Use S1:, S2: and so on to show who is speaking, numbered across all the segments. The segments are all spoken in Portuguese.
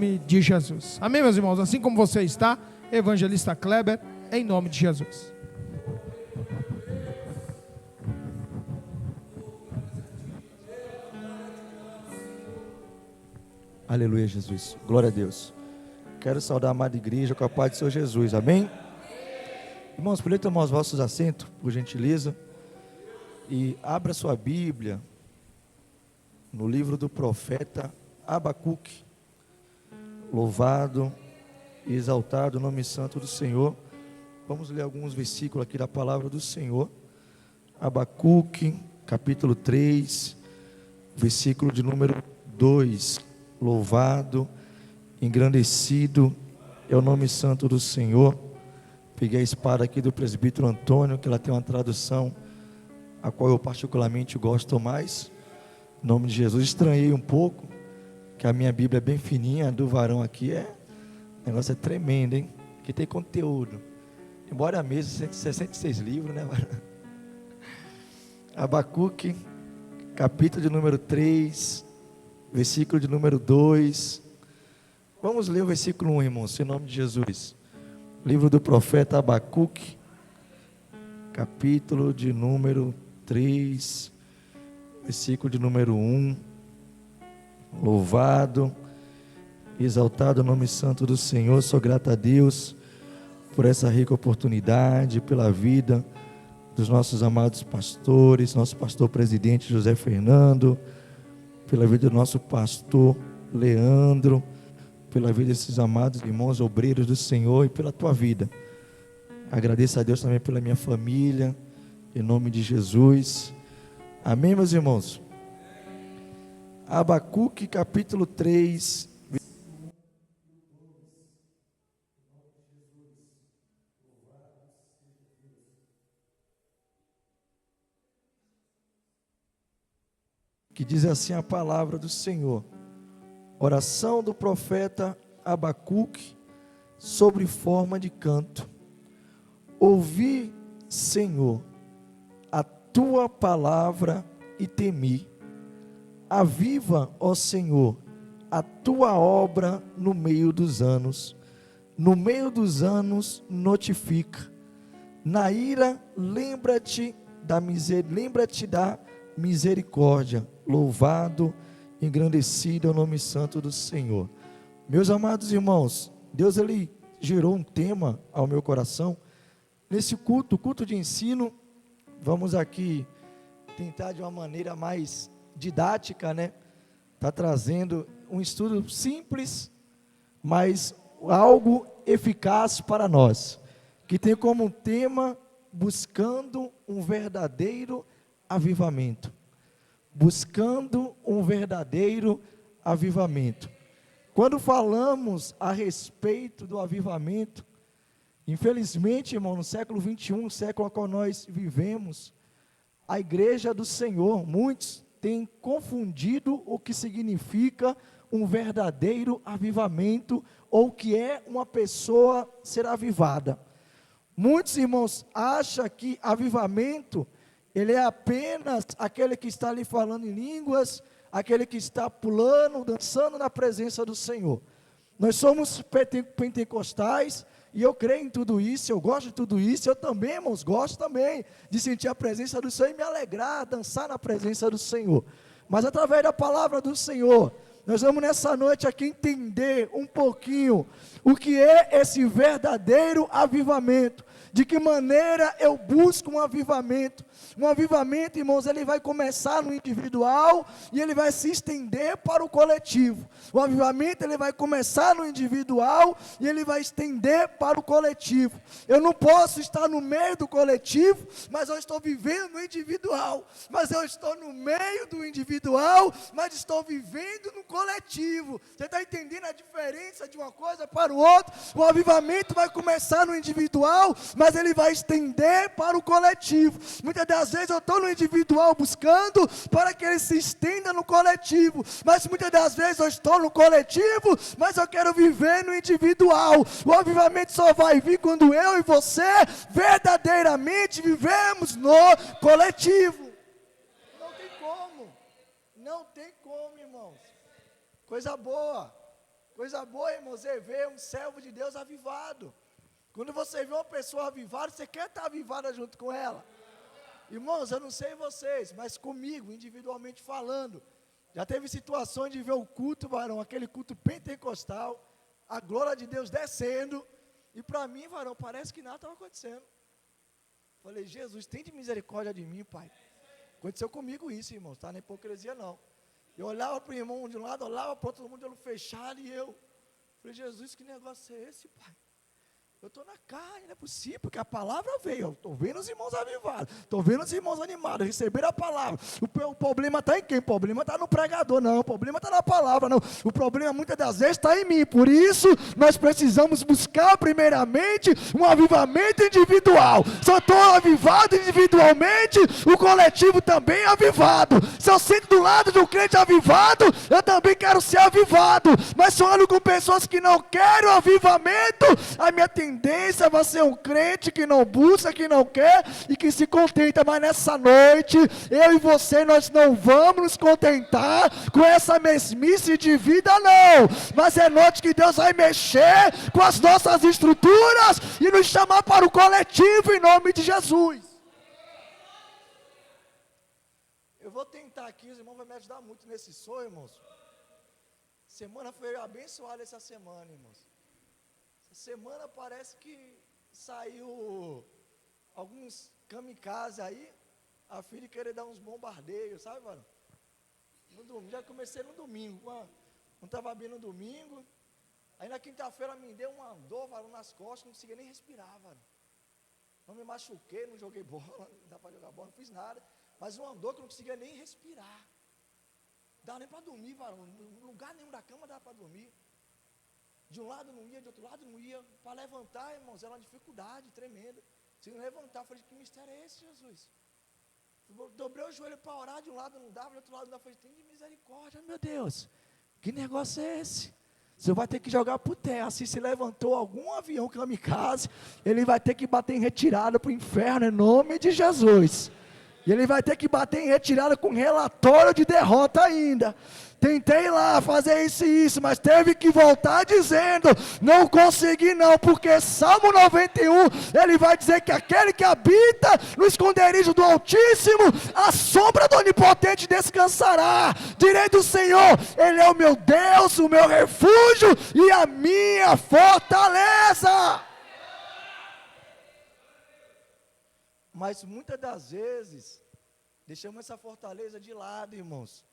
S1: nome de Jesus. Amém, meus irmãos? Assim como você está, Evangelista Kleber, em nome de Jesus.
S2: Aleluia, Jesus. Glória a Deus. Quero saudar a amada igreja com a paz do Senhor Jesus. Amém? Irmãos, podem tomar os vossos assentos, por gentileza. E abra sua Bíblia no livro do profeta Abacuque. Louvado e exaltado o nome santo do Senhor. Vamos ler alguns versículos aqui da palavra do Senhor. Abacuque, capítulo 3, versículo de número 2. Louvado, engrandecido é o nome santo do Senhor. Peguei a espada aqui do presbítero Antônio, que ela tem uma tradução a qual eu particularmente gosto mais. Em nome de Jesus. Estranhei um pouco, que a minha Bíblia é bem fininha, a do varão aqui o negócio é tremendo, hein? Que tem conteúdo. Embora a mesa 66 livros, né? Abacuque, capítulo de número 3, versículo de número 2. Vamos ler o versículo 1, irmãos, em nome de Jesus. Livro do profeta Abacuque, capítulo de número 3, versículo de número 1. Louvado, exaltado o nome santo do Senhor. Sou grato a Deus por essa rica oportunidade, pela vida dos nossos amados pastores, nosso pastor presidente José Fernando, pela vida do nosso pastor Leandro, pela vida desses amados irmãos obreiros do Senhor e pela tua vida. Agradeço a Deus também pela minha família, em nome de Jesus. Amém, meus irmãos? Abacuque, capítulo 3, que diz assim a palavra do Senhor. Oração do profeta Abacuque sobre forma de canto. Ouvi, Senhor, a tua palavra e temi. Aviva, ó Senhor, a tua obra no meio dos anos. No meio dos anos notifica. Na ira lembra-te da misericórdia. Louvado, engrandecido é o nome santo do Senhor. Meus amados irmãos, Deus ele gerou um tema ao meu coração. Nesse culto de ensino, vamos aqui tentar de uma maneira mais didática, né? Tá trazendo um estudo simples, mas algo eficaz para nós, que tem como tema buscando um verdadeiro avivamento. Buscando um verdadeiro avivamento. Quando falamos a respeito do avivamento, infelizmente, irmão, no século 21, século a qual nós vivemos, a igreja do Senhor, muitos têm confundido o que significa um verdadeiro avivamento, ou o que é uma pessoa ser avivada. Muitos irmãos acham que avivamento, ele é apenas aquele que está ali falando em línguas, aquele que está pulando, dançando na presença do Senhor. Nós somos pentecostais, e eu creio em tudo isso, eu gosto de tudo isso, eu também, irmãos, gosto também de sentir a presença do Senhor e me alegrar, dançar na presença do Senhor. Mas através da palavra do Senhor, nós vamos nessa noite aqui entender um pouquinho o que é esse verdadeiro avivamento. De que maneira eu busco um avivamento? Um avivamento, irmãos, ele vai começar no individual e ele vai se estender para o coletivo. O avivamento, ele vai começar no individual e ele vai estender para o coletivo. Eu não posso estar no meio do coletivo, mas eu estou vivendo no individual. Mas eu estou no meio do individual, mas estou vivendo no coletivo. Você está entendendo a diferença de uma coisa para o outro? O avivamento vai começar no individual, mas ele vai estender para o coletivo. Muitas das vezes eu estou no individual buscando para que ele se estenda no coletivo, mas muitas das vezes eu estou no coletivo, mas eu quero viver no individual. O avivamento só vai vir quando eu e você verdadeiramente vivemos no coletivo. Não tem como, irmãos. Coisa boa. Coisa boa, irmãos, é ver um servo de Deus avivado. Quando você vê uma pessoa avivada, você quer estar avivada junto com ela. Irmãos, eu não sei vocês, mas comigo, individualmente falando, já teve situações de ver o culto, varão, aquele culto pentecostal, a glória de Deus descendo, e para mim, varão, parece que nada estava acontecendo. Falei, Jesus, tem de misericórdia de mim, Pai. Aconteceu comigo isso, irmãos, tá? Não é hipocrisia não. Eu olhava para o irmão de um lado, olhava para o outro, todo mundo de olho fechado, e eu falei, Jesus, que negócio é esse, Pai? Eu estou na carne, não é possível, porque a palavra veio. Eu estou vendo os irmãos avivados, estou vendo os irmãos animados, receberam a palavra. O problema está em quem? O problema está no pregador, não. O problema está na palavra, não. O problema muitas das vezes está em mim. Por isso, nós precisamos buscar primeiramente um avivamento individual. Se eu estou avivado individualmente, o coletivo também é avivado. Se eu sinto do lado de um crente avivado, eu também quero ser avivado. Mas se eu ando com pessoas que não querem o avivamento, a minha tendência vai ser um crente que não busca, que não quer e que se contenta. Mas nessa noite, eu e você, nós não vamos nos contentar com essa mesmice de vida, não. Mas é noite que Deus vai mexer com as nossas estruturas e nos chamar para o coletivo em nome de Jesus. Eu vou tentar aqui, os irmãos vão me ajudar muito nesse sonho, irmãos. Semana foi abençoada essa semana, irmãos. Semana parece que saiu alguns kamikazes aí, a filha querer dar uns bombardeios, sabe, mano? Já comecei no domingo, não estava bem no domingo, aí na quinta-feira me deu uma dor, varão, nas costas, não conseguia nem respirar, varão. Não me machuquei, não joguei bola, não dá para jogar bola, não fiz nada, mas uma dor que eu não conseguia nem respirar. Não dava nem para dormir, varão, em lugar nenhum da cama dava para dormir. De um lado não ia, de outro lado não ia. Para levantar, irmãos, era uma dificuldade tremenda. Se não levantar, eu falei, que mistério é esse, Jesus? Eu dobrei o joelho para orar, de um lado não dava, de outro lado não dava. Eu falei, tem de misericórdia, meu Deus. Que negócio é esse? Você vai ter que jogar por terra. Se levantou algum avião kamikaze, ele vai ter que bater em retirada para o inferno, em nome de Jesus. E ele vai ter que bater em retirada com relatório de derrota ainda. Tentei lá fazer isso e isso, mas teve que voltar dizendo, não consegui não, porque Salmo 91, ele vai dizer que aquele que habita no esconderijo do Altíssimo, a sombra do Onipotente descansará. Direi do Senhor, Ele é o meu Deus, o meu refúgio e a minha fortaleza. Mas muitas das vezes, deixamos essa fortaleza de lado, irmãos.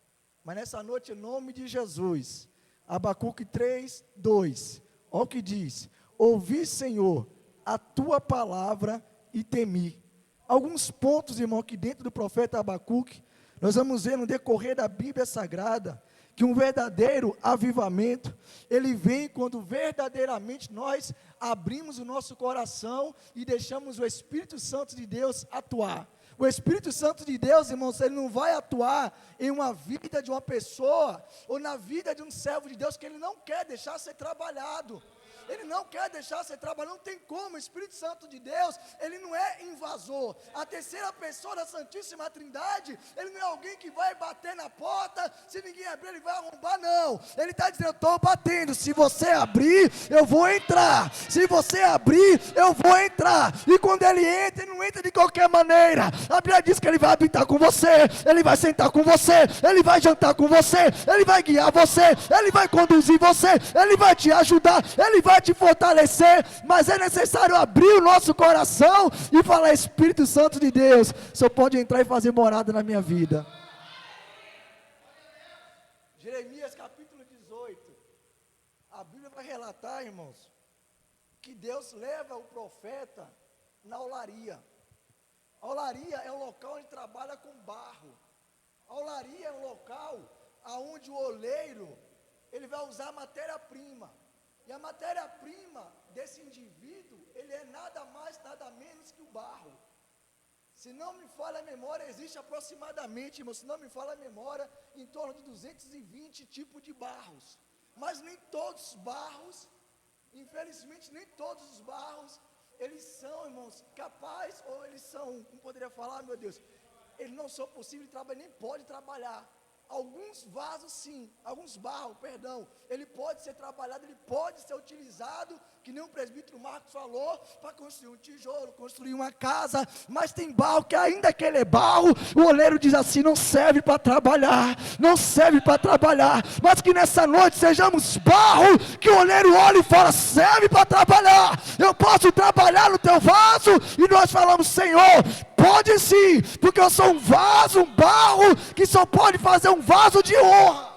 S2: Mas nessa noite, em nome de Jesus, Abacuque 3, 2, olha o que diz: ouvi, Senhor, a tua palavra e temi. Alguns pontos, irmão, aqui dentro do profeta Abacuque, nós vamos ver no decorrer da Bíblia Sagrada, que um verdadeiro avivamento, ele vem quando verdadeiramente nós abrimos o nosso coração e deixamos o Espírito Santo de Deus atuar. O Espírito Santo de Deus, irmãos, ele não vai atuar em uma vida de uma pessoa, ou na vida de um servo de Deus, que ele não quer deixar ser trabalhado. Ele não quer deixar ser trabalhado, não tem como. O Espírito Santo de Deus, ele não é invasor. A terceira pessoa da Santíssima Trindade, ele não é alguém que vai bater na porta, se ninguém abrir ele vai arrombar, não. Ele está dizendo, eu estou batendo, se você abrir, eu vou entrar. Se você abrir, eu vou entrar. E quando ele entra, ele não entra de qualquer maneira. A Bíblia diz que ele vai habitar com você, ele vai sentar com você, ele vai jantar com você, ele vai guiar você, ele vai conduzir você, ele vai te ajudar, ele vai te fortalecer, mas é necessário abrir o nosso coração e falar, Espírito Santo de Deus, o Senhor pode entrar e fazer morada na minha vida. Jeremias capítulo 18, a Bíblia vai relatar, irmãos, que Deus leva o profeta na olaria. A olaria é um local onde trabalha com barro. A olaria é um local onde o oleiro, ele vai usar matéria-prima. E a matéria-prima desse indivíduo, ele é nada mais, nada menos que o barro. Se não me falha a memória, existe aproximadamente, irmão, se não me falha a memória, em torno de 220 tipos de barros. Mas nem todos os barros, infelizmente, nem todos os barros, eles são, irmãos, capazes, ou eles são, como poderia falar, meu Deus, eles não são possíveis de trabalhar, nem pode trabalhar. alguns vasos sim, alguns barros, perdão, ele pode ser trabalhado, ele pode ser utilizado, que nem o presbítero Marcos falou, para construir um tijolo, construir uma casa, mas tem barro que ainda que ele é barro, o oleiro diz assim, não serve para trabalhar, não serve para trabalhar, mas que nessa noite sejamos barro, que o oleiro olha e fala, serve para trabalhar, eu posso trabalhar no teu vaso, e nós falamos, Senhor, pode sim, porque eu sou um vaso, um barro, que só pode fazer um vaso de honra.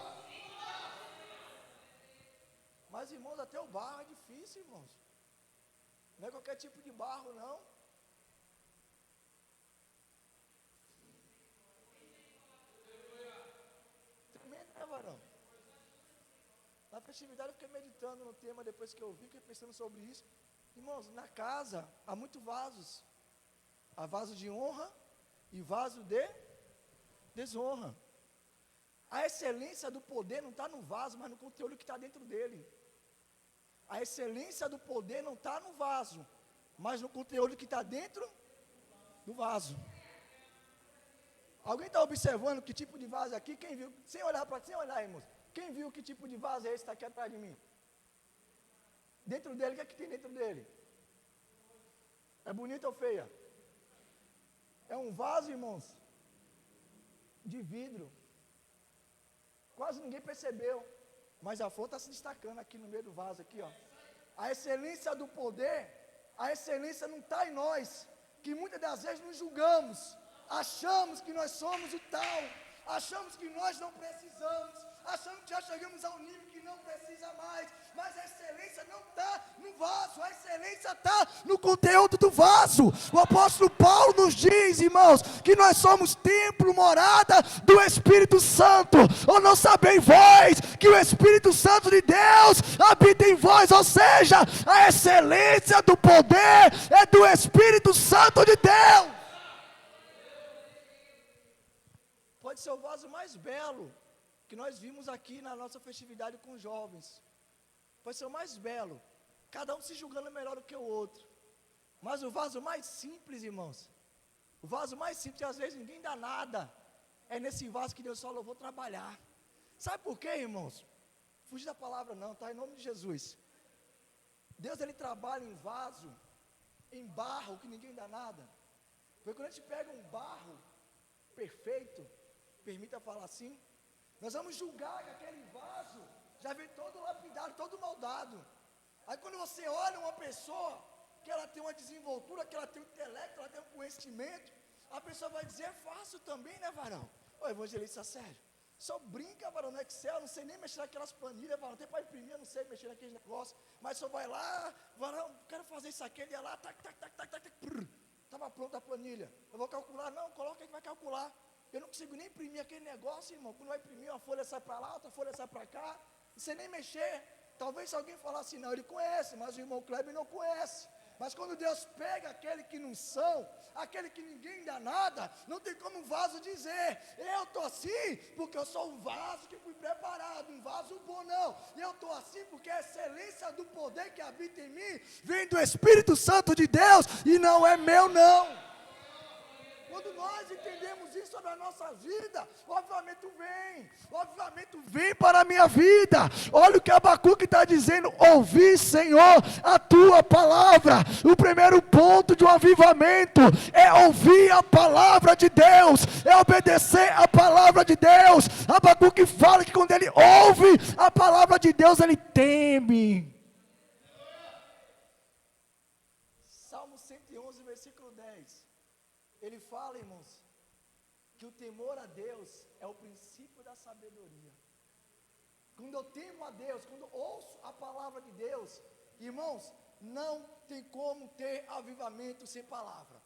S2: Mas irmãos, até o barro é difícil, irmãos. Não é qualquer tipo de barro, não. Tremendo, né, varão? Na festividade eu fiquei meditando no tema, depois que eu vi, fiquei pensando sobre isso. Irmãos, na casa há muitos vasos. Há vaso de honra e vaso de desonra. A excelência do poder não está no vaso, mas no conteúdo que está dentro dele. A excelência do poder não está no vaso, mas no conteúdo que está dentro do vaso. Alguém está observando que tipo de vaso é aqui? Quem viu? Sem olhar, irmãos. Quem viu que tipo de vaso é esse que está aqui atrás de mim? Dentro dele, o que é que tem dentro dele? É bonita ou feia? É um vaso, irmãos, de vidro. Quase ninguém percebeu, mas a flor está se destacando aqui no meio do vaso, aqui, ó. A excelência do poder, a excelência não está em nós, que muitas das vezes nos julgamos, achamos que nós somos o tal, achamos que nós não precisamos, achamos que já chegamos a um nível que não precisa mais, mas a excelência não está no vaso, a excelência está no conteúdo do vaso. O apóstolo Paulo nos diz, irmãos, que nós somos templo, morada do Espírito Santo. Ou não sabeis vós que o Espírito Santo de Deus habita em vós, ou seja, a excelência do poder é do Espírito Santo de Deus. Pode ser o vaso mais belo que nós vimos aqui na nossa festividade com os jovens. Pode ser o mais belo, cada um se julgando melhor do que o outro. Mas o vaso mais simples, irmãos, o vaso mais simples, às vezes ninguém dá nada, é nesse vaso que Deus falou, eu vou trabalhar. Sabe por quê, irmãos? Fugir da palavra não, tá? Em nome de Jesus. Deus, Ele trabalha em vaso, em barro, que ninguém dá nada. Porque quando a gente pega um barro perfeito, permita falar assim, nós vamos julgar que aquele vaso já vem todo lapidado, todo moldado. Aí quando você olha uma pessoa, que ela tem uma desenvoltura, que ela tem um intelecto, ela tem um conhecimento, a pessoa vai dizer, é fácil também, né, varão? Ô, evangelista, sério, só brinca, varão, no Excel, não sei nem mexer naquelas planilhas, varão, até para imprimir, eu não sei mexer naqueles negócios, mas só vai lá, varão, quero fazer isso aqui, ele ia lá, estava pronta a planilha, eu vou calcular, não, coloca aí que vai calcular. Eu não consigo nem imprimir aquele negócio, irmão. Quando vai imprimir, uma folha sai para lá, outra folha sai para cá. Não sei nem mexer. Talvez se alguém falar assim, não, ele conhece, mas o irmão Kleber não conhece. Mas quando Deus pega aquele que não são, aquele que ninguém dá nada, não tem como um vaso dizer, eu estou assim porque eu sou um vaso que fui preparado, um vaso bom, não. Eu estou assim porque a excelência do poder que habita em mim vem do Espírito Santo de Deus e não é meu, não. Quando nós entendemos isso sobre a nossa vida, o avivamento vem para a minha vida. Olha o que Abacuque está dizendo, ouvi, Senhor, a tua palavra. O primeiro ponto de um avivamento é ouvir a palavra de Deus, é obedecer a palavra de Deus. Abacuque fala que quando ele ouve a palavra de Deus, ele teme. Salmo 111, versículo 10. Ele fala, irmãos, que o temor a Deus é o princípio da sabedoria. Quando eu temo a Deus, quando eu ouço a palavra de Deus, irmãos, não tem como ter avivamento sem palavra.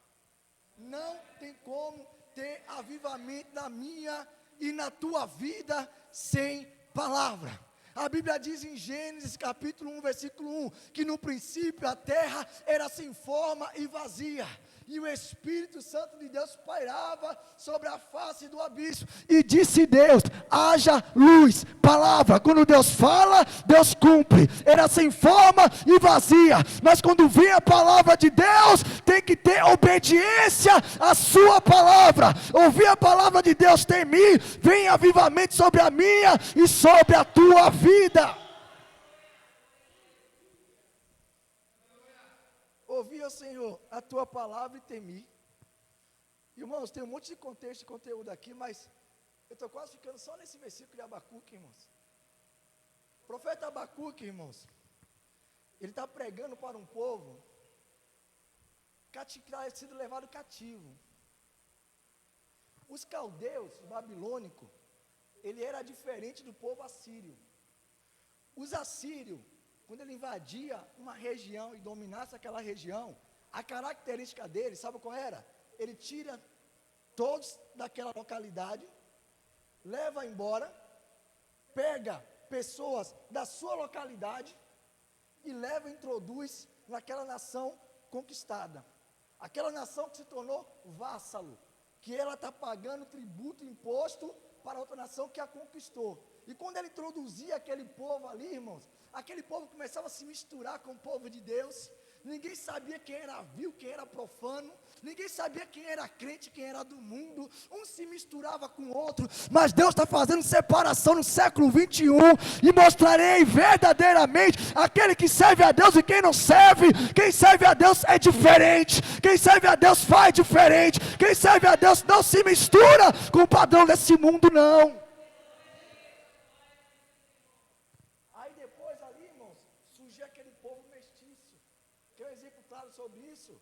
S2: Não tem como ter avivamento na minha e na tua vida sem palavra. A Bíblia diz em Gênesis capítulo 1, versículo 1, que no princípio a terra era sem forma e vazia. e o Espírito Santo de Deus pairava sobre a face do abismo. E disse Deus: haja luz. Palavra, quando Deus fala, Deus cumpre. Era sem forma e vazia, mas quando vem a palavra de Deus, tem que ter obediência à sua palavra. Ouvir a palavra de Deus, temi, vem avivamento sobre a minha e sobre a tua vida. Ouvi, ó Senhor, a tua palavra e temi. Irmãos, tem um monte de contexto e conteúdo aqui, mas eu estou quase ficando só nesse versículo de Abacuque, irmãos. O profeta Abacuque, irmãos, ele está pregando para um povo que tinha sido levado cativo. Os caldeus, babilônicos, ele era diferente do povo assírio. Os assírios, quando ele invadia uma região e dominasse aquela região, a característica dele, sabe qual era? Ele tira todos daquela localidade, leva embora, pega pessoas da sua localidade e leva e introduz naquela nação conquistada. Aquela nação que se tornou vassalo, que ela está pagando tributo e imposto para outra nação que a conquistou. E quando ele introduzia aquele povo ali, irmãos, aquele povo começava a se misturar com o povo de Deus. Ninguém sabia quem era vil, quem era profano. Ninguém sabia quem era crente, quem era do mundo. Um se misturava com o outro. Mas Deus está fazendo separação no século 21. E mostrarei verdadeiramente aquele que serve a Deus e quem não serve. Quem serve a Deus é diferente. Quem serve a Deus faz diferente. Quem serve a Deus não se mistura com o padrão desse mundo, não. Sobre isso,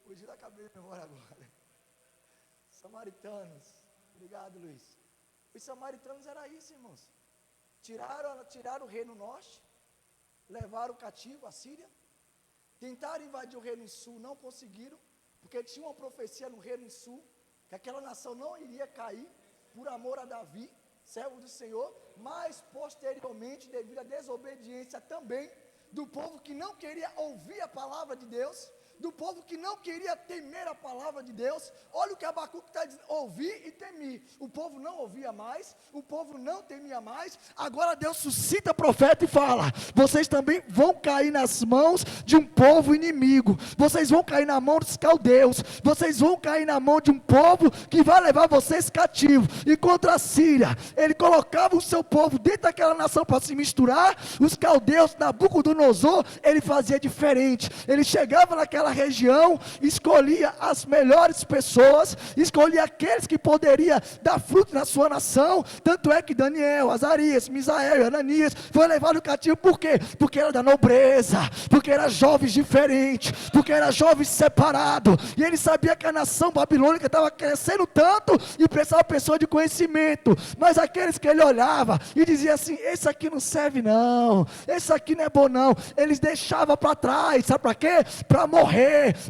S2: fugiu da cabeça de memória agora, samaritanos, obrigado Luiz, os samaritanos era isso, irmãos, tiraram o reino norte, levaram o cativo, a Síria, tentaram invadir o reino sul, não conseguiram, porque tinha uma profecia no reino sul, que aquela nação não iria cair, por amor a Davi, servo do Senhor, mas posteriormente, devido à desobediência também, do povo que não queria ouvir a palavra de Deus, do povo que não queria temer a palavra de Deus. Olha o que Abacuque está dizendo: ouvir e temer. O povo não ouvia mais, o povo não temia mais. Agora Deus suscita profeta e fala: vocês também vão cair nas mãos de um povo inimigo, vocês vão cair na mão dos caldeus, vocês vão cair na mão de um povo que vai levar vocês cativos. E contra a Síria, ele colocava o seu povo dentro daquela nação para se misturar. Os caldeus, Nabucodonosor, ele fazia diferente. Ele chegava naquela região, escolhia as melhores pessoas, escolhia aqueles que poderiam dar fruto na sua nação. Tanto é que Daniel, Azarias, Misael e Ananias foi levado cativo. Por quê? Porque era da nobreza, porque era jovens diferentes, porque era jovens separados, e ele sabia que a nação babilônica estava crescendo tanto e precisava de pessoas de conhecimento. Mas aqueles que ele olhava e dizia assim: esse aqui não serve não, esse aqui não é bom não, eles deixavam para trás. Sabe para quê? Para morrer.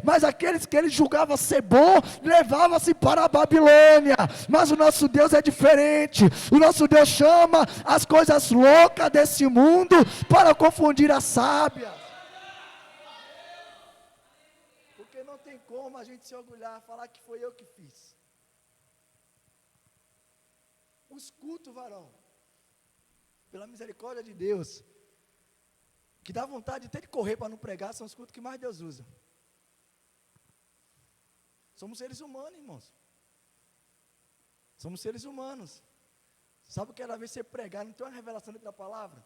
S2: Mas aqueles que ele julgava ser bom, levava-se para a Babilônia. Mas o nosso Deus é diferente. O nosso Deus chama as coisas loucas desse mundo para confundir as sábias. Porque não tem como a gente se orgulhar, falar que foi eu que fiz. Os cultos, varão, pela misericórdia de Deus, que dá vontade até de correr para não pregar, são os cultos que mais Deus usa. Somos seres humanos, irmãos. Somos seres humanos. Sabe o que era ver você pregar, não tem uma revelação dentro da palavra?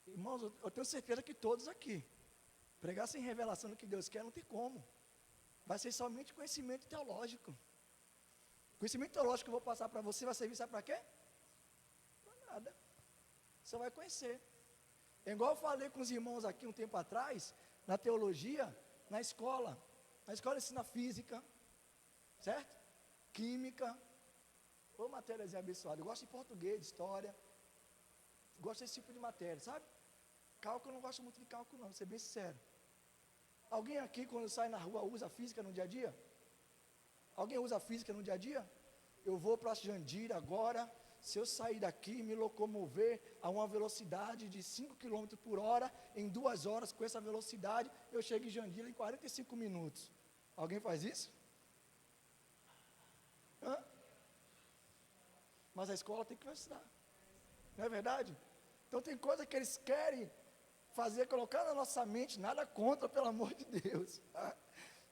S2: Irmãos, eu tenho certeza que todos aqui, pregar sem revelação do que Deus quer, não tem como. Vai ser somente conhecimento teológico. Conhecimento teológico que eu vou passar para você vai servir, sabe para quê? Para nada. Você vai conhecer. É igual eu falei com os irmãos aqui um tempo atrás, na teologia, na escola. Na escola ensina física, certo? Química, ou matérias abençoadas. Eu gosto de português, de história, gosto desse tipo de matéria, sabe? Cálculo, eu não gosto muito de cálculo não, vou ser bem sincero. Alguém aqui, quando sai na rua, usa física no dia a dia? Alguém usa física no dia a dia? Eu vou para Jandira agora, se eu sair daqui e me locomover a uma velocidade de 5 km por hora, em 2 horas, com essa velocidade, eu chego em Jandira em 45 minutos. Alguém faz isso? Hã? Mas a escola tem que ensinar. Não é verdade? Então tem coisa que eles querem fazer, colocar na nossa mente, nada contra, pelo amor de Deus. Tá?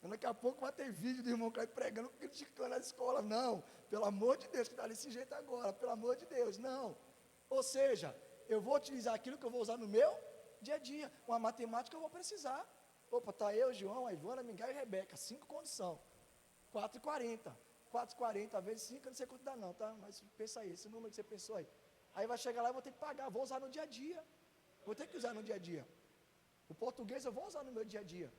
S2: Daqui a pouco vai ter vídeo do irmão Caio pregando, criticando a escola. Não, pelo amor de Deus, que está desse jeito agora, pelo amor de Deus, não. Ou seja, eu vou utilizar aquilo que eu vou usar no meu dia a dia. Uma matemática eu vou precisar. Opa, está eu, João, a Ivana, Miguel e Rebeca, 5 condição. 4,40. 4,40 vezes 5, eu não sei quanto dá não, tá? Mas pensa aí, esse número que você pensou aí. Aí vai chegar lá e vou ter que pagar, vou usar no dia a dia. Vou ter que usar no dia a dia. O português eu vou usar no meu dia a dia.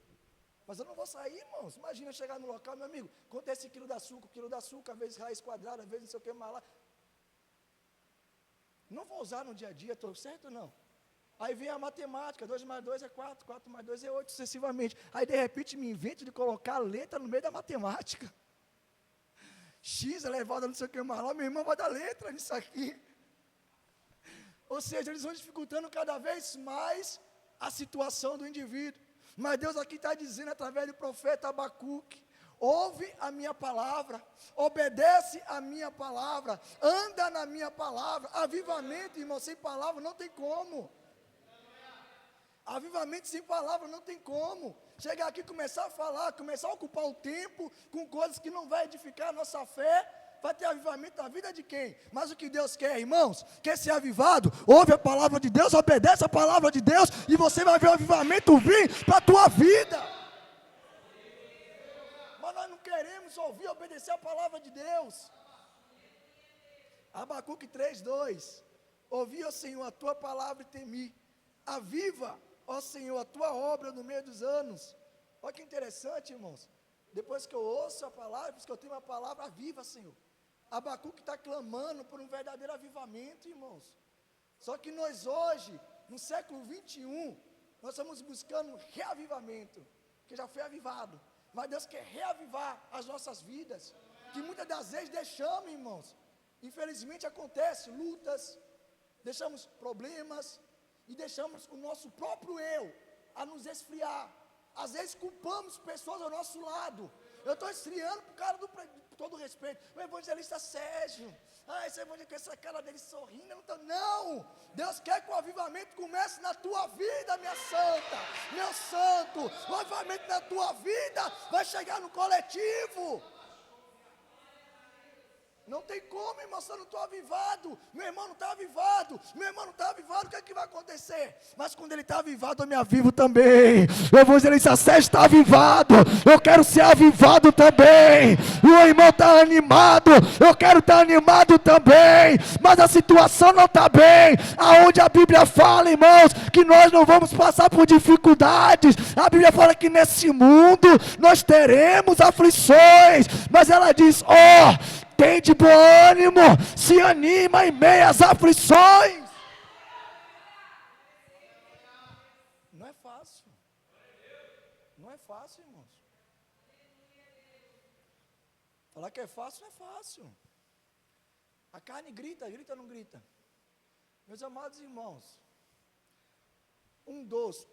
S2: Mas eu não vou sair, irmãos. Imagina eu chegar no local, meu amigo, quanto é esse quilo de açúcar, vezes raiz quadrada, vezes não sei o que mais lá. Não vou usar no dia a dia, estou certo ou não? Aí vem a matemática, 2 mais 2 é 4, 4 mais 2 é 8, sucessivamente. Aí de repente me invento de colocar a letra no meio da matemática. X elevado a não sei o que mais lá, meu irmão vai dar letra nisso aqui. Ou seja, eles vão dificultando cada vez mais a situação do indivíduo. Mas Deus aqui está dizendo através do profeta Abacuque: ouve a minha palavra, obedece a minha palavra, anda na minha palavra. Avivamento, irmão, sem palavra não tem como. Avivamento sem palavra não tem como. Chegar aqui e começar a falar, começar a ocupar o tempo com coisas que não vai edificar a nossa fé. Vai ter avivamento na vida de quem? Mas o que Deus quer, irmãos? Quer ser avivado? Ouve a palavra de Deus, obedece a palavra de Deus, e você vai ver o avivamento vir para a tua vida. Mas nós não queremos ouvir, obedecer a palavra de Deus. Abacuque 3:2. Ouvi, ó Senhor, a tua palavra e temi. Aviva, ó Senhor, a tua obra no meio dos anos. Olha que interessante, irmãos. Depois que eu ouço a palavra, depois que eu tenho a palavra, aviva, Senhor. Abacuque está clamando por um verdadeiro avivamento, irmãos. Só que nós hoje, no século 21, nós estamos buscando reavivamento, que já foi avivado. Mas Deus quer reavivar as nossas vidas, que muitas das vezes deixamos, irmãos. Infelizmente acontece, lutas, deixamos problemas, e deixamos o nosso próprio eu a nos esfriar. Às vezes culpamos pessoas ao nosso lado. Eu estou esfriando por causa do todo respeito. O evangelista Sérgio, esse evangelista com essa cara dele sorrindo. Não, Deus quer que o avivamento comece na tua vida, minha santa, meu santo. O avivamento na tua vida vai chegar no coletivo. Não tem como, irmão, se eu não estou avivado. Meu irmão não está avivado. Meu irmão não está avivado, o que é que vai acontecer? Mas quando ele está avivado, eu me avivo também. O evangelista Sérgio está avivado. Eu quero ser avivado também. O irmão está animado. Eu quero estar animado também. Mas a situação não está bem. Aonde a Bíblia fala, irmãos, que nós não vamos passar por dificuldades. A Bíblia fala que nesse mundo nós teremos aflições. Mas ela diz, tem de bom ânimo, se anima em meio às aflições. Não é fácil. Não é fácil, irmãos. Falar que é fácil, não é fácil. A carne grita, grita ou não grita? Meus amados irmãos,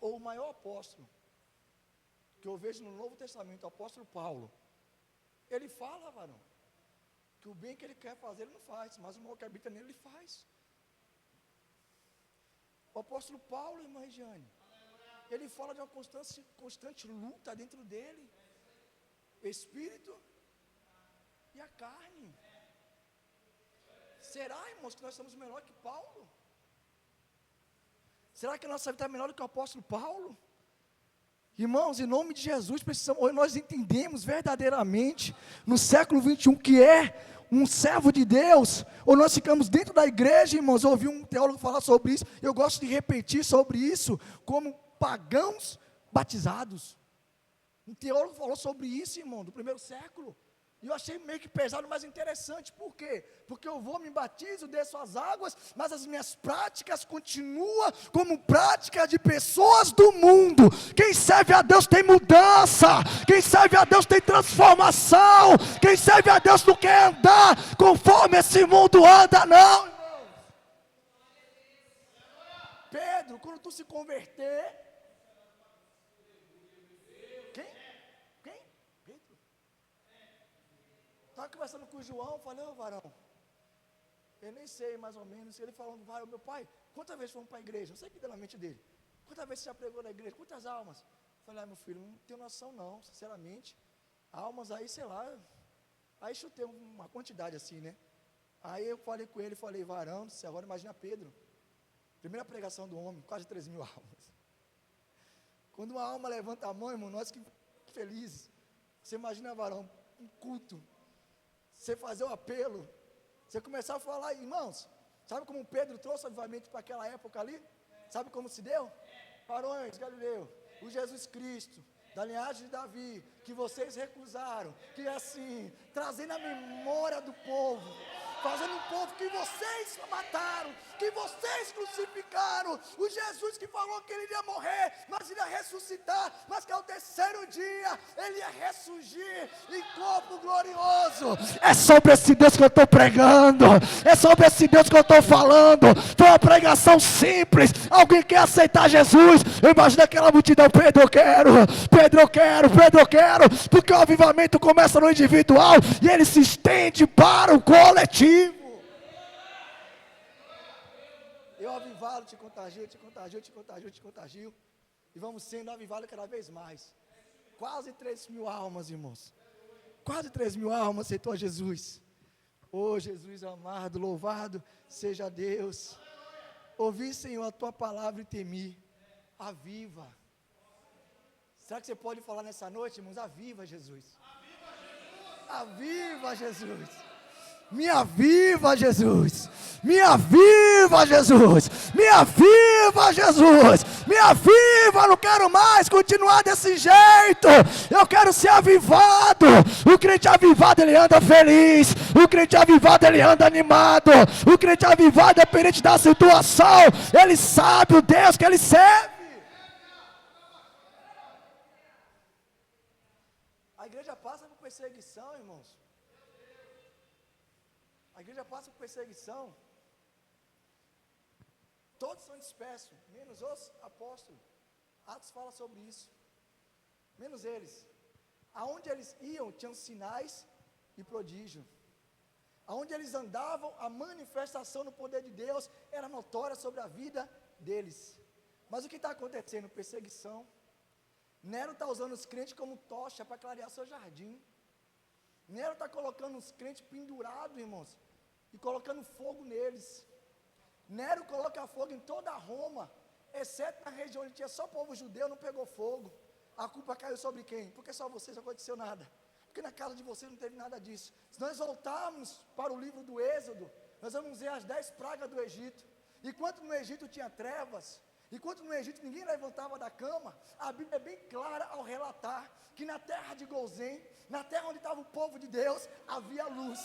S2: ou o maior apóstolo, que eu vejo no Novo Testamento, o apóstolo Paulo, ele fala, varão, que o bem que ele quer fazer, ele não faz, mas o mal que habita nele, ele faz. O apóstolo Paulo, irmã Regiane, ele fala de uma constante luta dentro dele, espírito e a carne. Será, irmãos, que nós somos melhor que Paulo? Será que a nossa vida é melhor do que o apóstolo Paulo? Irmãos, em nome de Jesus, hoje nós entendemos verdadeiramente, no século 21, que é um servo de Deus, ou nós ficamos dentro da igreja, irmãos. Eu ouvi um teólogo falar sobre isso, eu gosto de repetir sobre isso, como pagãos batizados. Um teólogo falou sobre isso, irmão, do primeiro século. E eu achei meio que pesado, mas interessante. Por quê? Porque eu vou, me batizo, desço as águas, mas as minhas práticas continuam como prática de pessoas do mundo. Quem serve a Deus tem mudança. Quem serve a Deus tem transformação. Quem serve a Deus não quer andar conforme esse mundo anda, não, irmãos. Pedro, quando tu se converter... Estava conversando com o João, falei, ô varão, eu nem sei mais ou menos, ele falando, meu pai, quantas vezes fomos para a igreja? Eu sei que deu na mente dele, quantas vezes você já pregou na igreja, quantas almas? Eu falei, meu filho, não tenho noção não, sinceramente, almas aí, sei lá, aí chutei uma quantidade assim, né? Aí eu falei com ele, falei, varão, agora imagina Pedro, primeira pregação do homem, quase 3.000 almas. Quando uma alma levanta a mão, irmão, nós que felizes, você imagina, varão, um culto, você fazer o apelo, você começar a falar, irmãos, sabe como Pedro trouxe avivamento para aquela época ali? Sabe como se deu? Varões, Galileu, o Jesus Cristo, da linhagem de Davi, que vocês recusaram, que assim, trazendo a memória do povo, fazendo um povo que vocês mataram, que vocês crucificaram, o Jesus que falou que ele iria morrer, mas iria ressuscitar, mas que ao terceiro dia, ele ia ressurgir em corpo glorioso. É sobre esse Deus que eu estou pregando, é sobre esse Deus que eu estou falando. Foi uma pregação simples. Alguém quer aceitar Jesus? Eu imagino aquela multidão, Pedro eu quero, Pedro eu quero, Pedro eu quero, porque o avivamento começa no individual, e ele se estende para o coletivo. Eu avivalo, te contagio, te contagio, te contagio, te contagio, e vamos sendo avivalo cada vez mais. Quase 3.000 almas, irmãos, quase 3.000 almas aceitou a Jesus. Oh Jesus amado, louvado seja Deus. Ouvi, Senhor, a tua palavra e temi. Aviva. Será que você pode falar nessa noite, irmãos? Aviva Jesus. Aviva Jesus. Me aviva Jesus. Me aviva Jesus. Me aviva Jesus. Me aviva, não quero mais continuar desse jeito. Eu quero ser avivado. O crente avivado, ele anda feliz. O crente avivado, ele anda animado. O crente avivado, dependente da situação, ele sabe o Deus que ele serve. A igreja passa por perseguição, irmãos. A igreja passa por perseguição. Todos são dispersos, menos os apóstolos. Atos fala sobre isso. Menos eles. Aonde eles iam, tinham sinais e prodígio. Aonde eles andavam, a manifestação do poder de Deus era notória sobre a vida deles. Mas o que está acontecendo? Perseguição. Nero está usando os crentes como tocha para clarear seu jardim. Nero está colocando os crentes pendurados, irmãos, e colocando fogo neles. Nero coloca fogo em toda Roma, exceto na região onde tinha só povo judeu, não pegou fogo. A culpa caiu sobre quem? Porque só vocês não aconteceu nada. Porque na casa de vocês não teve nada disso. Se nós voltarmos para o livro do Êxodo, nós vamos ver as 10 pragas do Egito. Enquanto no Egito tinha trevas, enquanto no Egito ninguém levantava da cama, a Bíblia é bem clara ao relatar que na terra de Gozém, na terra onde estava o povo de Deus, havia luz.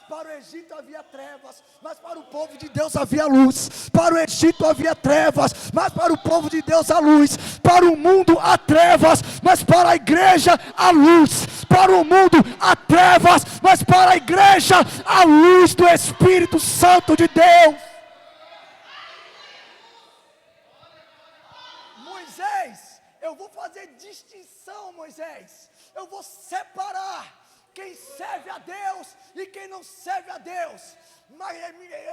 S2: Para o Egito havia trevas, mas para o povo de Deus havia luz. Para o Egito havia trevas, mas para o povo de Deus há luz. Para o mundo há trevas, mas para a igreja há luz. Para o mundo há trevas, mas para a igreja há luz do Espírito Santo de Deus. Moisés, eu vou fazer distinção, Moisés. Eu vou separar quem serve a Deus e quem não serve a Deus. Mas,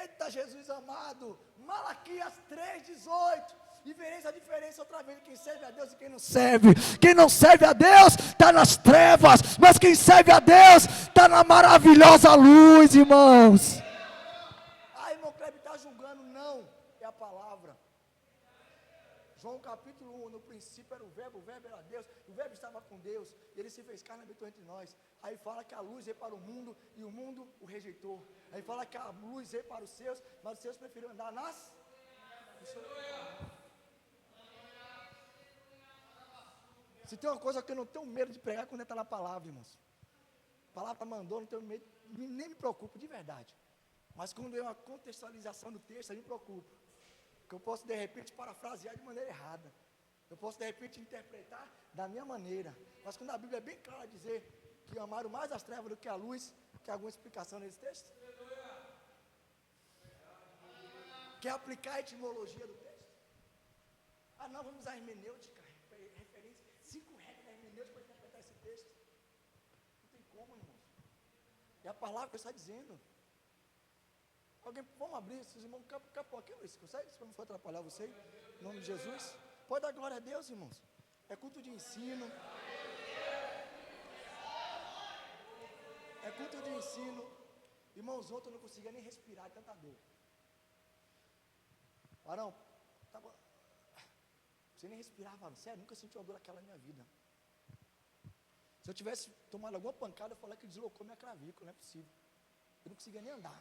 S2: eita Jesus amado, Malaquias 3,18, e vereis a diferença outra vez de quem serve a Deus e quem não serve. Quem não serve a Deus está nas trevas, mas quem serve a Deus está na maravilhosa luz, irmãos. Ah, irmão Kleber está julgando, não, é a palavra. João capítulo 1, no princípio era o verbo era Deus, o verbo estava com Deus, e ele se fez carne e habitou entre nós. Aí fala que a luz veio para o mundo, e o mundo o rejeitou. Aí fala que a luz veio para os seus, mas os seus preferiram andar nas... Se tem uma coisa que eu não tenho medo de pregar, quando está na palavra, irmãos. A palavra mandou, não tenho medo, nem me preocupo, de verdade. Mas quando é uma contextualização do texto, eu me preocupo. Que eu posso, de repente, parafrasear de maneira errada. Eu posso, de repente, interpretar da minha maneira. Mas quando a Bíblia é bem clara dizer que amaram mais as trevas do que a luz, quer alguma explicação nesse texto? Quer aplicar a etimologia do texto? Ah, não, vamos usar hermenêutica, referência, 5 regras da hermenêutica para interpretar esse texto. Não tem como, irmãos. É a palavra que está dizendo. Alguém, vamos abrir, seus irmãos, aqui, Luiz, consegue? Se não for atrapalhar você, em nome de Jesus. Pode dar glória a Deus, irmãos. É culto de ensino. É culto de ensino. Irmãos, ontem eu não conseguia nem respirar, de tanta dor. Varão, tava, você nem respirava, varão. Sério, nunca senti uma dor daquela na minha vida. Se eu tivesse tomado alguma pancada, eu falar que deslocou minha clavícula, não é possível. Eu não conseguia nem andar.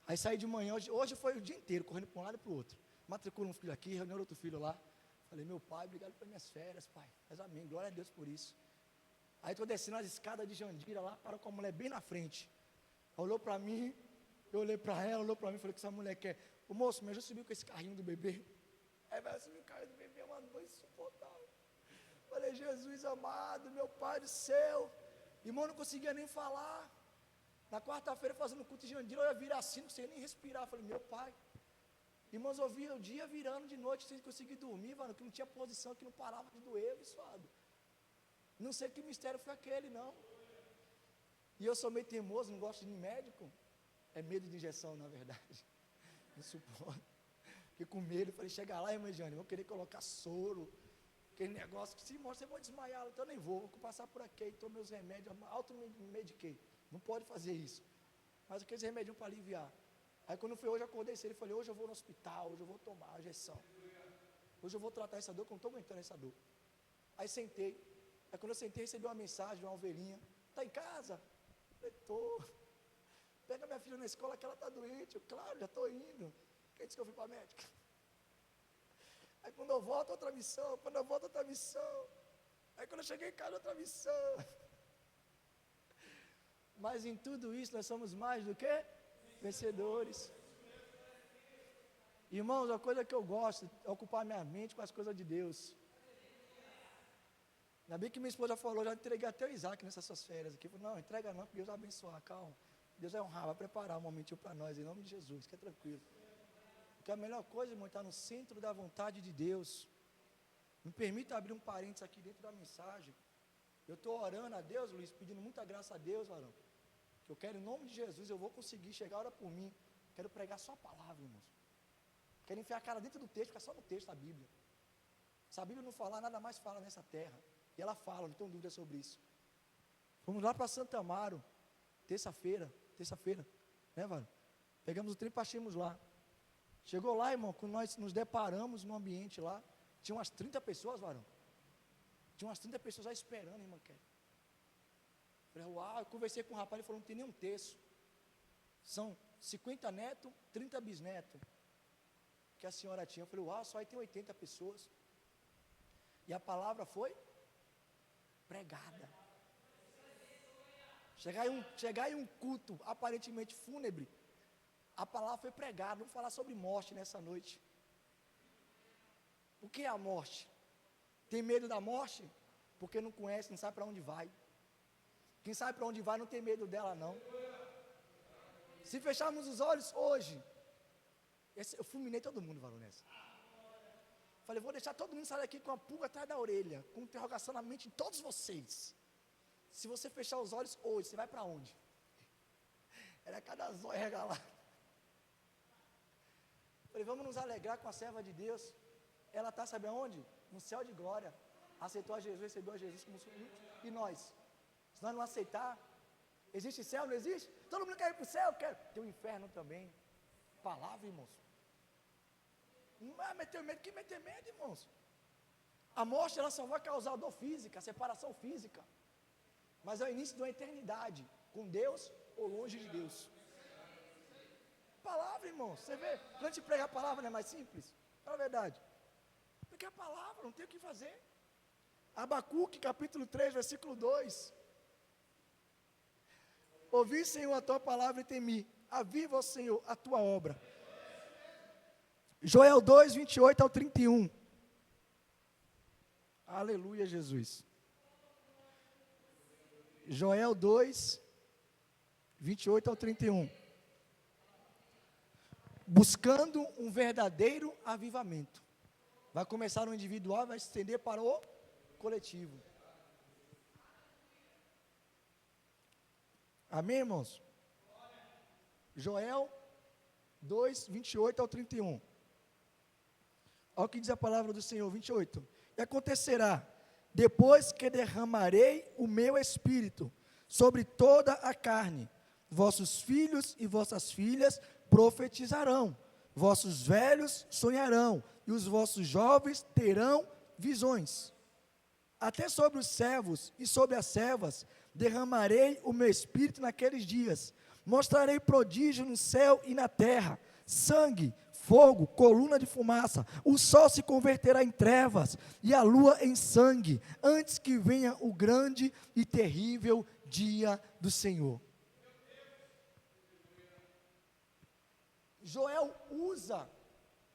S2: Aí saí de manhã, hoje foi o dia inteiro, correndo para um lado e para o outro. Matricula um filho aqui, reunião outro filho lá. Falei, meu pai, obrigado pelas minhas férias, pai. Mas amém, glória a Deus por isso. Aí estou descendo as escadas de Jandira lá, parou com a mulher bem na frente. Ela olhou para mim, eu olhei para ela, olhou para mim, falei, o que essa mulher quer? Ô moço, me ajuda a subir com esse carrinho do bebê. Aí vai subir o carrinho do bebê, é uma dor insuportável. Falei, Jesus amado, meu pai do céu. Irmão, não conseguia nem falar. Na quarta-feira, fazendo culto de Jandira, eu ia virar assim, não conseguia nem respirar. Falei, meu pai. Irmãos, eu via o dia virando de noite, sem conseguir dormir, mano, que não tinha posição, que não parava de doer, abençoado. Não sei que mistério foi aquele, não. E eu sou meio teimoso, não gosto de ir médico. É medo de injeção, na verdade. Não suporto. Fiquei com medo, falei, chega lá, irmã Jane, vou querer colocar soro, aquele negócio, que se mostra, você vai desmaiar, então eu nem vou passar por aqui, tomei meus remédios, auto-mediquei. Não pode fazer isso. Mas aqueles remédios para aliviar. Aí quando foi hoje, eu acordei cedo e falei, hoje eu vou no hospital, hoje eu vou tomar a injeção. Hoje eu vou tratar essa dor, que eu não estou aguentando essa dor. Aí sentei. Aí quando eu sentei, recebi uma mensagem de uma ovelhinha. Está em casa? Falei, estou. Pega minha filha na escola que ela está doente. Eu, claro, já estou indo. Quem disse que eu fui para a médica? Aí quando eu volto, outra missão. Quando eu volto, outra missão. Aí quando eu cheguei em casa, outra missão. Mas em tudo isso, nós somos mais do que vencedores. Irmãos, a coisa que eu gosto é ocupar minha mente com as coisas de Deus. Ainda bem que minha esposa falou, já entreguei até o Isaac nessas suas férias aqui. Eu falei, não, entrega não, porque Deus vai abençoar, calma. Deus vai honrar, vai preparar um momentinho para nós, em nome de Jesus, fica tranquilo. Porque a melhor coisa, irmão, é estar no centro da vontade de Deus. Me permita abrir um parênteses aqui dentro da mensagem. Eu estou orando a Deus, Luiz, pedindo muita graça a Deus, varão. Que eu quero, em nome de Jesus, eu vou conseguir chegar, ora por mim. Quero pregar só a palavra, irmãos. Quero enfiar a cara dentro do texto, ficar só no texto da Bíblia. Se a Bíblia não falar, nada mais fala nessa terra. E ela fala, não tenho dúvida sobre isso. Fomos lá para Santo Amaro, terça-feira, né, varão? Pegamos o trem e partimos lá. Chegou lá, irmão, quando nós nos deparamos no ambiente lá, tinha umas 30 pessoas, varão. Tinha umas 30 pessoas lá esperando, irmã Kelly. Falei, uau, eu conversei com o rapaz, ele falou, não tem nenhum terço. São 50 netos, 30 bisnetos. Que a senhora tinha. Eu falei, uau, só aí tem 80 pessoas. E a palavra foi pregada. Chegar em um culto aparentemente fúnebre, a palavra foi pregada. Vamos falar sobre morte nessa noite. O que é a morte? Tem medo da morte? Porque não conhece, não sabe para onde vai. Quem sabe para onde vai não tem medo dela não. Se fecharmos os olhos hoje, eu fulminei todo mundo, varão, nessa. Falei, vou deixar todo mundo sair daqui com a pulga atrás da orelha, com interrogação na mente de todos vocês. Se você fechar os olhos hoje, você vai para onde? Era cada zóio regalado. Falei, vamos nos alegrar com a serva de Deus. Ela está, sabe aonde? No céu de glória. Aceitou a Jesus, recebeu a Jesus como seu. E nós? Se nós não aceitar, existe céu, não existe? Todo mundo quer ir para o céu, quer. Tem o inferno também. Palavra, irmãos. Não vai meter medo, que meter medo, irmãos? A morte, ela só vai causar dor física, separação física. Mas é o início de uma eternidade, com Deus ou longe de Deus. Palavra, irmãos, você vê, antes de pregar a palavra não é mais simples? É a verdade. Porque a palavra, não tem o que fazer. Abacuque, capítulo 3, versículo 2. Ouvi, Senhor, a tua palavra e temi. Aviva, ó Senhor, a tua obra. Joel 2, 28 ao 31. Aleluia, Jesus. Joel 2, 28 ao 31. Buscando um verdadeiro avivamento. Vai começar no individual, vai se estender para o coletivo. Amém, irmãos? Joel 2, 28 ao 31. Olha o que diz a palavra do Senhor, 28. E acontecerá, depois que derramarei o meu espírito sobre toda a carne, vossos filhos e vossas filhas profetizarão, vossos velhos sonharão, e os vossos jovens terão visões. Até sobre os servos e sobre as servas derramarei o meu espírito naqueles dias. Mostrarei prodígio no céu e na terra, sangue, fogo, coluna de fumaça. O sol se converterá em trevas e a lua em sangue, antes que venha o grande e terrível dia do Senhor. Joel usa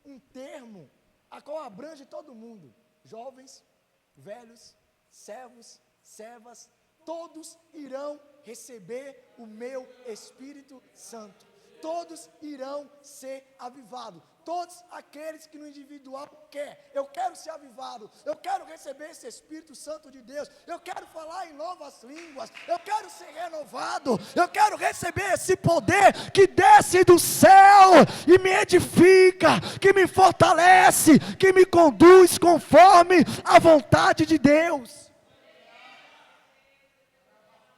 S2: um termo a qual abrange todo mundo: jovens, velhos, servos, servas, todos irão receber o meu Espírito Santo. Todos irão ser avivados. Todos aqueles que no individual eu quero ser avivado, eu quero receber esse Espírito Santo de Deus, eu quero falar em novas línguas, eu quero ser renovado, eu quero receber esse poder que desce do céu e me edifica, que me fortalece, que me conduz conforme a vontade de Deus.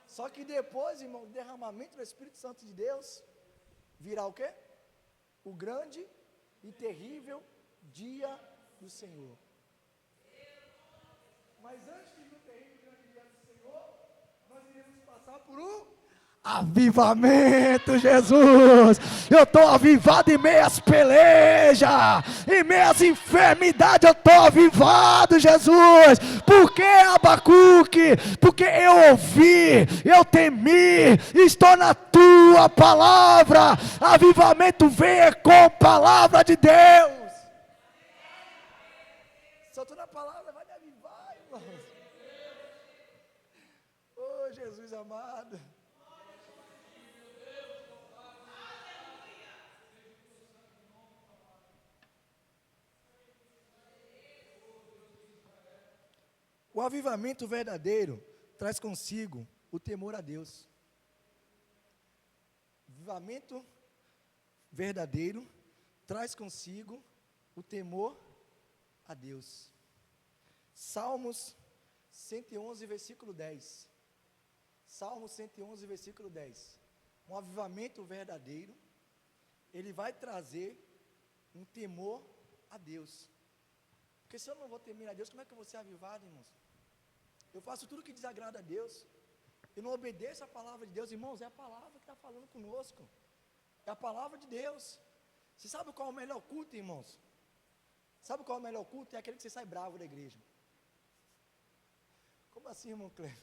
S2: Só que depois, irmão, do derramamento do Espírito Santo de Deus, virá o quê? O grande e terrível dia do Senhor. Mas antes do terrível e grande dia do Senhor, nós iremos passar por um avivamento, Jesus. Eu estou avivado em meias pelejas, em meias enfermidades, eu estou avivado, Jesus. Por que, Abacuque? Porque eu ouvi, eu temi, estou na tua palavra. Avivamento vem com palavra de Deus. Se eu estou na palavra, vai me avivar, irmãos. Oh, Jesus amado. O avivamento verdadeiro traz consigo o temor a Deus. O avivamento verdadeiro traz consigo o temor a Deus. Salmos 111, versículo 10. Salmos 111, versículo 10. Um avivamento verdadeiro, ele vai trazer um temor a Deus. Porque se eu não vou temer a Deus, como é que eu vou ser avivado, irmãos? Eu faço tudo que desagrada a Deus, eu não obedeço a palavra de Deus, irmãos. É a palavra que está falando conosco, é a palavra de Deus. Você sabe qual é o melhor culto, irmãos? Sabe qual é o melhor culto? É aquele que você sai bravo da igreja. Como assim, irmão Cleber?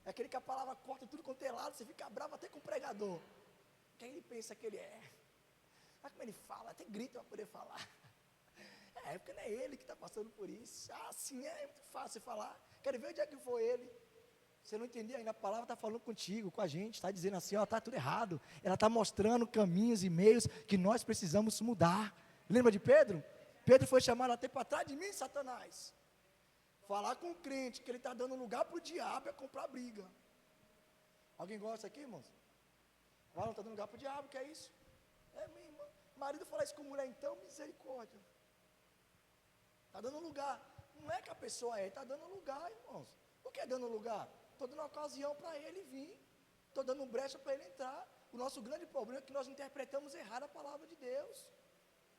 S2: É aquele que a palavra corta tudo quanto é lado, você fica bravo até com o pregador. Quem ele pensa que ele é? Olha como ele fala, até grita para poder falar. É porque não é ele que está passando por isso. Ah, sim, é muito fácil falar. Quero ver onde é que foi ele. Você não entendeu ainda, a palavra está falando contigo, com a gente, está dizendo assim, ó, está tudo errado. Ela está mostrando caminhos e meios que nós precisamos mudar. Lembra de Pedro? Pedro foi chamado até para trás de mim, Satanás. Falar com o crente que ele está dando lugar para o diabo é comprar briga. Alguém gosta aqui, irmãos? Fala, não está dando lugar para o diabo, que é isso? É, minha irmã. Marido falar isso com mulher, então, misericórdia. Está dando lugar. Não é que a pessoa está dando lugar, irmãos. O que é dando lugar? Estou dando ocasião para ele vir. Estou dando brecha para ele entrar. O nosso grande problema é que nós interpretamos errado a palavra de Deus.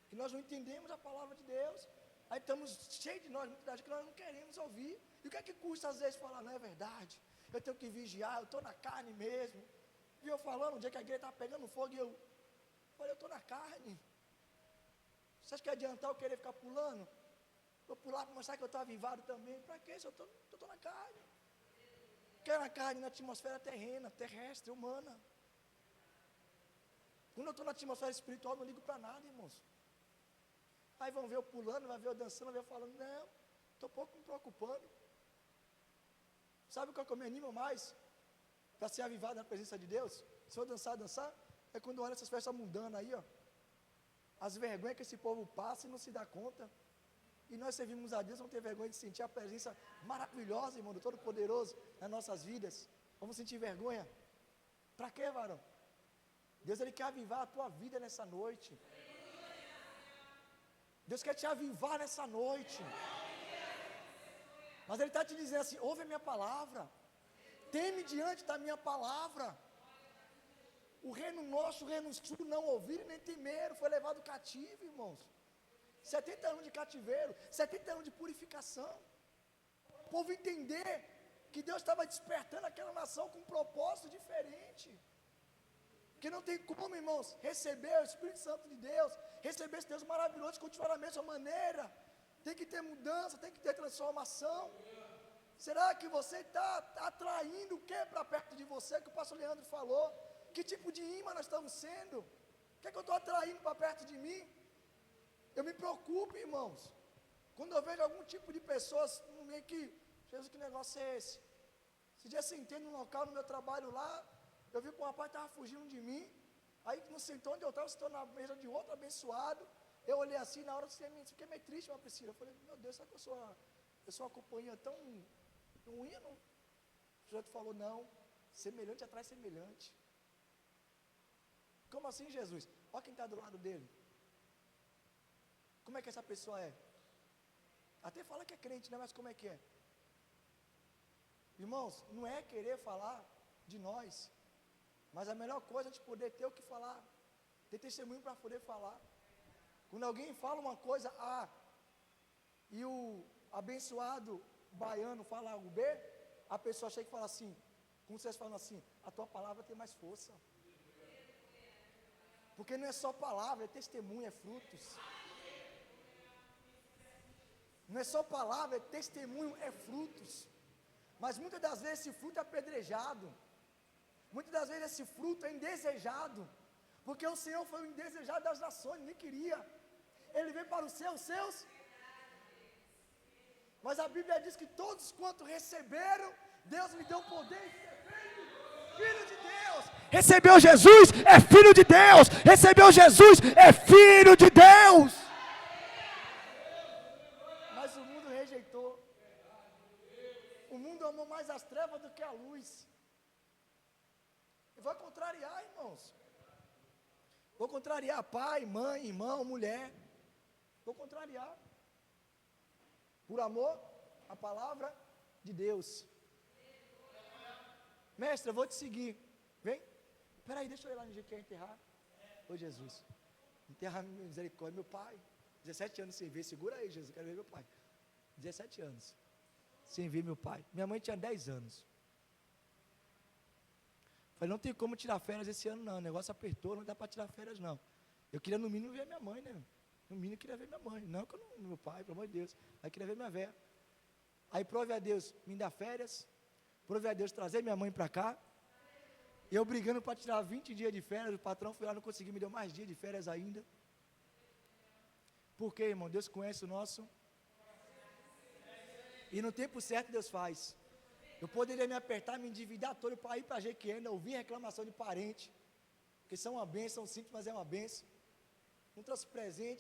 S2: Que nós não entendemos a palavra de Deus. Aí estamos cheios de nós, muitas que nós não queremos ouvir. E o que é que custa às vezes falar, não é verdade? Eu tenho que vigiar, eu estou na carne mesmo. E eu falando, um dia que a igreja estava pegando fogo, e eu falei, eu estou na carne. Você acha que adiantar eu querer ficar pulando? Vou pular para mostrar que eu estou avivado também. Para quê? Se eu estou na carne. Porque é na carne, na atmosfera terrena, terrestre, humana. Quando eu estou na atmosfera espiritual, eu não ligo para nada, irmãos. Aí vão ver eu pulando, vai ver eu dançando, vai ver eu falando, não, estou pouco me preocupando. Sabe qual que eu me animo mais? Para ser avivado na presença de Deus? Se eu dançar, é quando eu olho essas festas mundanas aí, ó. As vergonhas que esse povo passa e não se dá conta. E nós servimos a Deus, vamos ter vergonha de sentir a presença maravilhosa, irmão, do Todo-Poderoso nas nossas vidas. Vamos sentir vergonha? Para quê, varão? Deus, Ele quer avivar a tua vida nessa noite. Deus quer te avivar nessa noite. Mas Ele está te dizendo assim, ouve a minha palavra. Teme diante da minha palavra. O reino nosso, o reino sul, não ouviram nem temeram, foi levado cativo, irmãos. 70 anos de cativeiro, 70 anos de purificação. O povo entender que Deus estava despertando aquela nação com um propósito diferente. Que não tem como, irmãos, receber o Espírito Santo de Deus, receber esse Deus maravilhoso e continuar da mesma maneira. Tem que ter mudança, tem que ter transformação. Será que você está atraindo o que para perto de você, que o pastor Leandro falou? Que tipo de imã nós estamos sendo? O que é que eu estou atraindo para perto de mim? Eu me preocupo, irmãos. Quando eu vejo algum tipo de pessoas, meio que, Jesus, que negócio é esse? Esse dia sentei num local no meu trabalho lá, eu vi que um rapaz estava fugindo de mim, aí não sentou onde eu estava, sentou na mesa de outro abençoado. Eu olhei assim, na hora eu fiquei meio triste, uma Priscila. Eu falei, meu Deus, será que eu sou uma companhia tão ruim? Não? O sujeito falou, não, semelhante atrai semelhante. Como assim, Jesus? Olha quem está do lado dele. Como é que essa pessoa é? Até fala que é crente, né? Mas como é que é? Irmãos, não é querer falar de nós, mas a melhor coisa é a gente poder ter o que falar, ter testemunho para poder falar. Quando alguém fala uma coisa A e o abençoado baiano fala algo B, a pessoa chega e fala assim, como vocês falam assim, a tua palavra tem mais força. Porque não é só palavra, é testemunho, é frutos. Não é só palavra, é testemunho, é frutos. Mas muitas das vezes esse fruto é apedrejado. Muitas das vezes esse fruto é indesejado. Porque o Senhor foi o indesejado das nações, nem queria. Ele veio para os seus. Mas a Bíblia diz que todos quanto receberam, Deus lhe deu poder de ser feito filho de Deus. Recebeu Jesus, é filho de Deus. Recebeu Jesus, é filho de Deus. Mas o mundo rejeitou. O mundo amou mais as trevas do que a luz. E vai contrariar, irmãos. Vou contrariar pai, mãe, irmão, mulher. Vou contrariar. Por amor à palavra de Deus. Mestre, eu vou te seguir. Vem. Espera aí, deixa eu ir lá no dia que quer enterrar. Ô Jesus, enterrar misericórdia, meu pai. 17 anos sem ver, segura aí, Jesus, quero ver meu pai. 17 anos sem ver meu pai. Minha mãe tinha 10 anos. Falei, não tem como tirar férias esse ano não, o negócio apertou, não dá para tirar férias não. Eu queria no mínimo ver minha mãe, né? No mínimo eu queria ver minha mãe, não que eu não, meu pai, pelo amor de Deus. Aí queria ver minha véia. Aí prove a Deus me dar férias, prove a Deus trazer minha mãe para cá. E eu brigando para tirar 20 dias de férias, o patrão foi lá, não conseguiu, me deu mais dias de férias ainda. Por quê, irmão? Deus conhece o nosso. E no tempo certo Deus faz. Eu poderia me apertar, me endividar todo para ir para Jequié, ouvir reclamação de parente, que são uma bênção, simples, mas é uma bênção. Não trouxe presente,